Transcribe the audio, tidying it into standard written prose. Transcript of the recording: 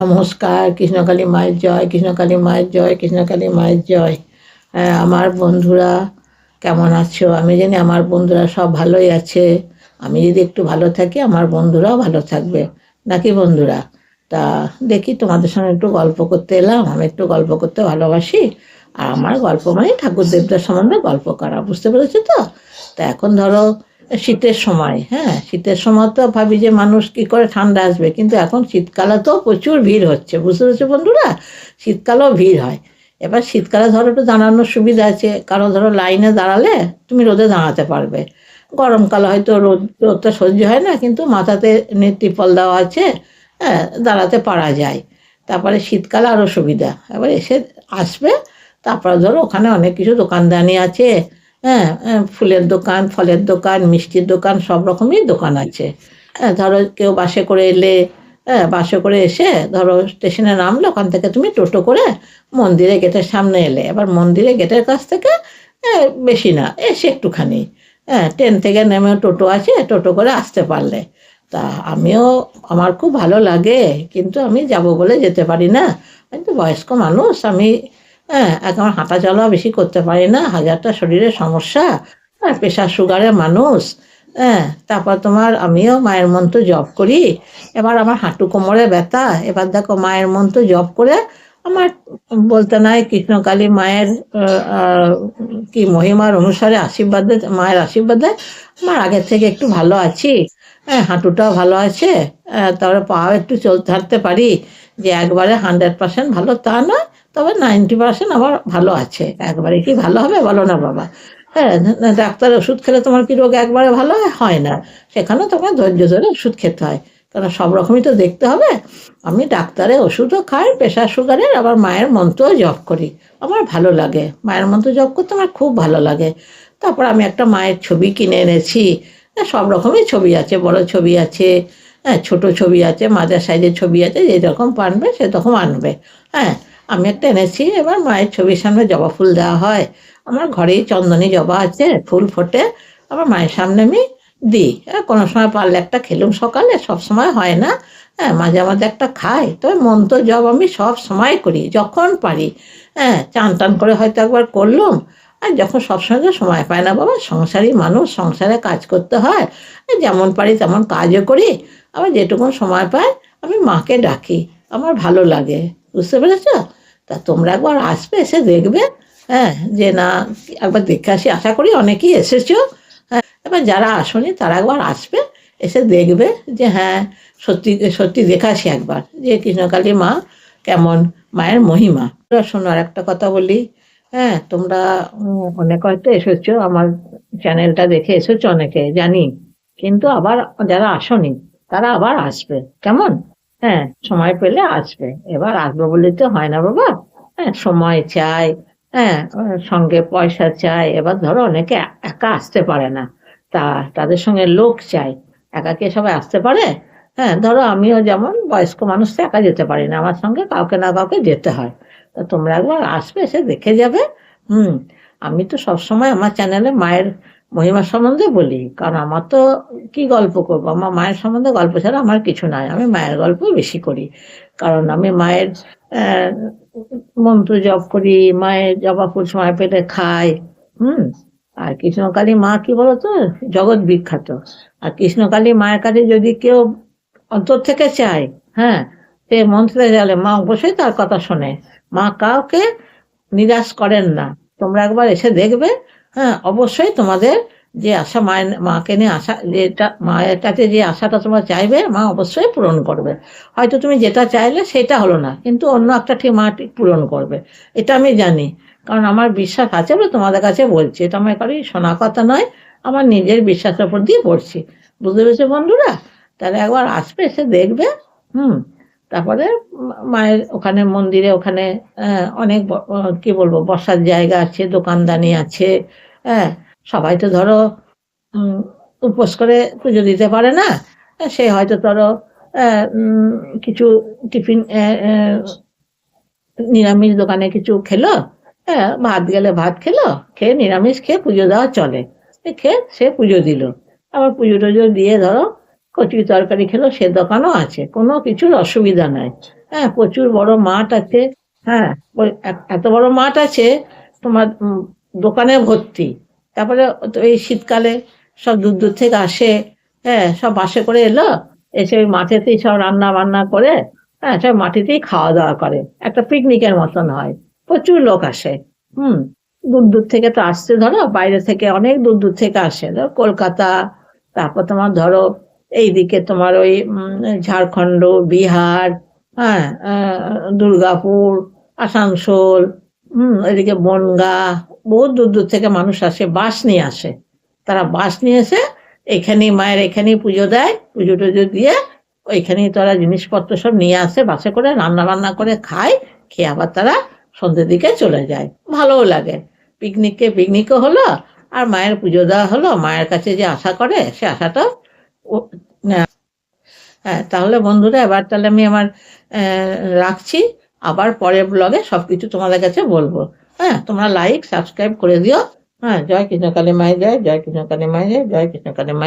নমস্কার, কৃষ্ণকালী মায়ের জয়, কৃষ্ণকালী মায়ের জয়, কৃষ্ণকালী মায়ের জয়। হ্যাঁ, আমার বন্ধুরা কেমন আছো? আমি জানি আমার বন্ধুরা সব ভালোই আছে। আমি যদি একটু ভালো থাকি আমার বন্ধুরাও ভালো থাকবে, নাকি বন্ধুরা? তা দেখি তোমাদের সঙ্গে একটু গল্প করতে এলাম। আমি একটু গল্প করতে ভালোবাসি। আর আমার গল্প মানে ঠাকুর দেবতার সম্বন্ধে গল্প করা, বুঝতে পেরেছো তো? তা এখন ধরো শীতের সময়, হ্যাঁ শীতের সময় তো ভাবি যে মানুষ কি করে ঠান্ডা আসবে, কিন্তু এখন শীতকালে তো প্রচুর ভিড় হচ্ছে, বুঝতে পেরেছো বন্ধুরা? শীতকালেও ভিড় হয়। এবার শীতকালে ধরো একটু দাঁড়ানোর সুবিধা আছে, কারণ ধরো লাইনে দাঁড়ালে তুমি রোদে দাঁড়াতে পারবে। গরমকালে হয়তো রোদটা সহ্য হয় না, কিন্তু মাথাতে ত্রিপল দেওয়া আছে, হ্যাঁ দাঁড়াতে পারা যায়। তারপরে শীতকালে আরও সুবিধা, এবার এসে আসবে। তারপরে ধরো ওখানে অনেক কিছু দোকানদানি আছে, হ্যাঁ ফুলের দোকান, ফলের দোকান, মিষ্টির দোকান, সব রকমই দোকান আছে। হ্যাঁ ধরো কেউ বাসে করে এলে, হ্যাঁ বাসে করে এসে ধরো স্টেশনে নামলে, ওখান থেকে তুমি টোটো করে মন্দিরে গেটের সামনে এলে। এবার মন্দিরে গেটের কাছ থেকে বেশি না, এসে একটুখানি, হ্যাঁ ট্রেন থেকে নেমে টোটো আছে, টোটো করে আসতে পারলে। তা আমিও, আমার খুব ভালো লাগে, কিন্তু আমি যাব বলে যেতে পারি না। আমি তো বয়স্ক মানুষ, আমি হ্যাঁ এখন হাঁটা চলা বেশি করতে পারি না, হাজারটা শরীরের সমস্যা, হ্যাঁ প্রেশার সুগারের মানুষ। হ্যাঁ তারপর তোমার আমিও মায়ের মন্ত্র জপ করি। এবার আমার হাঁটু কোমরে ব্যথা, এবার দেখো মায়ের মন্ত্র জপ করে আমার, বলতে নাই কৃষ্ণকালী মায়ের কি মহিমার অনুসারে আশীর্বাদে, মায়ের আশীর্বাদে আমার আগের থেকে একটু ভালো আছি। হ্যাঁ হাঁটুটাও ভালো আছে। তারপরে পাও একটু চলতে হাঁটতে পারি। যে একবারে 100% ভালো তা নয়, তবে 90% আমার ভালো আছে। একবারে কি ভালো হবে বলো না বাবা? হ্যাঁ ডাক্তার ওষুধ খেলে তোমার কি রোগ একবারে ভালো হয়? হয় না। সেখানেও তোমার ধৈর্য ধরে ওষুধ খেতে হয়, কারণ সব রকমই তো দেখতে হবে। আমি ডাক্তারের ওষুধও খাই প্রেশার সুগারের, আবার মায়ের মন্ত্রও জপ করি। আমার ভালো লাগে মায়ের মন্ত্র জপ করতে, আমার খুব ভালো লাগে। তারপর আমি একটা মায়ের ছবি কিনে এনেছি। সব রকমই ছবি আছে, বড় ছবি আছে, হ্যাঁ ছোট ছবি আছে, মাঝার সাইজের ছবি আছে, যেরকম পারবে সেরকম আনবে। হ্যাঁ আমি একটা এনেছি। এবার মায়ের ছবির সামনে জবা ফুল দেওয়া হয়। আমার ঘরেই চন্দনী জবা আছে, ফুল ফোটে। আবার মায়ের সামনে আমি দিই। কোনো সময় পারলে একটা খেলুম সকালে, সব সময় হয় না। হ্যাঁ মাঝে মাঝে একটা খাই, তবে মন্ত্র জপ আমি সব সময় করি যখন পারি। হ্যাঁ চান টান করে হয়তো একবার করলুম। আর যখন সবসময় তো সময় পায় না বাবা, সংসারী মানুষ, সংসারে কাজ করতে হয়। যেমন পারি তেমন কাজও করি। আবার যেটুকুন সময় পাই আমি মাকে ডাকি, আমার ভালো লাগে, বুঝতে পেরেছ? তা তোমরা একবার আসবে, এসে দেখবে। হ্যাঁ যে না, একবার দেখে আসি, আশা করি অনেকেই এসেছো। হ্যাঁ এবার যারা আসনি তারা একবার আসবে, এসে দেখবে যে হ্যাঁ সত্যি সত্যি দেখাসি একবার যে কৃষ্ণকালী মা কেমন, মায়ের মহিমা। শোনো আর একটা কথা বলি। হ্যাঁ তোমরা অনেক হয়তো এসেছো, আমার চ্যানেলটা দেখে এসেছো অনেকে জানি, কিন্তু আবার যারা আসনি তারা আবার আসবে, কেমন? হ্যাঁ সময় পেলে আসবে। এবার আসবে বলে তো হয় না বাবা, হ্যাঁ সময় চাই, হ্যাঁ সঙ্গে পয়সা চাই। এবার ধরো অনেকে একা আসতে পারে না, তা তাদের সঙ্গে লোক চাই। একা কে সবাই আসতে পারে? হ্যাঁ ধরো আমিও যেমন বয়স্ক মানুষ তো একা যেতে পারি না, আমার সঙ্গে কাউকে না কাউকে যেতে হয়। তা তোমরা একবার আসবে, এসে দেখে যাবে। হুম আমি তো সবসময় আমার চ্যানেলে মায়ের মহিমা সম্বন্ধে বলি, কারণ আমার তো কি গল্প করবো, আমার মায়ের সম্বন্ধে গল্প ছাড়া আমার কিছু নাই। আমি মায়ের গল্প বেশি করি, কারণ আমি মায়ের আহ, মন্ত্র জপ করি, মায়ের জবা ফুল সময় পেলে খাই। হুম আর কৃষ্ণকালী মা কি বলতো, জগৎ বিখ্যাত। আর কৃষ্ণকালী মায়ের কাছে যদি কেউ অন্তর থেকে চায়, হ্যাঁ সে মন্ত্রে গেলে মা অবশ্যই তার কথা শোনে। মা কাউকে নিরাশ করেন না। তোমরা একবার এসে দেখবে। হ্যাঁ অবশ্যই তোমাদের যে আশা, মায়ের মাকে নিয়ে আশা, যেটা মায়ের কাছে যে আশাটা তোমরা চাইবে মা অবশ্যই পূরণ করবে। হয়তো তুমি যেটা চাইলে সেটা হলো না, কিন্তু অন্য একটা ঠিক মা ঠিক পূরণ করবে, এটা আমি জানি। কারণ আমার বিশ্বাস আছে বলে তোমাদের কাছে বলছি, এটা আমার কারোর শোনা কথা নয়, আমার নিজের বিশ্বাসের উপর দিয়ে বলছি। বুঝতে পেরেছো বন্ধুরা? তাহলে একবার আসবে, এসে দেখবে। হুম তারপরে মায়ের ওখানে মন্দিরে ওখানে অনেক কি বলবো, বসার জায়গা আছে, দোকানদানি আছে। হ্যাঁ সবাই তো ধরো উম, উপোস করে পুজো দিতে পারে না। সে হয়তো ধরো কিছু টিফিন, নিরামিষ দোকানে কিছু খেলো, হ্যাঁ ভাত গেলে ভাত খেলো, খেয়ে নিরামিষ খেয়ে পুজো দেওয়া চলে। খেয়ে সে পুজো দিল, আবার পুজো টুজো দিয়ে ধরো কচুরি তরকারি খেলো, সে দোকানও আছে, কোনো কিছুর অসুবিধা নাই। হ্যাঁ, প্রচুর বড় মাঠ আছে। হ্যাঁ, ওই এত বড় মাঠ আছে, তোমার দোকানে ভর্তি। তারপরে তো এই শীতকালে সব দূর দূর থেকে আসে। হ্যাঁ, সব বাসে করে এলো, এসে ওই মাঠেতেই সব রান্না বান্না করে, হ্যাঁ, সব মাটিতেই খাওয়া দাওয়া করে। একটা পিকনিকের মতন হয়, প্রচুর লোক আসে। হুম, দূর দূর থেকে তো আসছে, ধরো বাইরে থেকে অনেক দূর দূর থেকে আসে, ধরো কলকাতা, তারপর তোমার ধরো এইদিকে তোমার ওই ঝাড়খণ্ড, বিহার, হ্যাঁ, দুর্গাপুর, আসানসোল, এদিকে বনগাঁ, বহুত দূর দূর থেকে মানুষ আসে, বাস নিয়ে আসে। তারা বাস নিয়ে এসে এখানেই মায়ের এখানেই পুজো দেয়, পুজো টুজো দিয়ে ওইখানেই তারা জিনিসপত্র সব নিয়ে আসে, বাসে করে রান্না বান্না করে খায়, খেয়ে আবার তারা সন্ধ্যের দিকে চলে যায়। ভালোও লাগে, পিকনিকও হলো, আর মায়ের পুজো দেওয়া হলো, মায়ের কাছে যে আশা করে সে আশাটা। হ্যাঁ, তাহলে বন্ধুরা এবার তাহলে আমি আমার রাখছি। আবার পরের ব্লগে সবকিছু তোমাদের কাছে বলবো। হ্যাঁ, তোমরা লাইক সাবস্ক্রাইব করে দিও। হ্যাঁ, জয় কৃষ্ণ কালী মায়ের জয়, জয় কৃষ্ণ কালী মায়ের জয়, জয় কৃষ্ণ কালী মায়ের।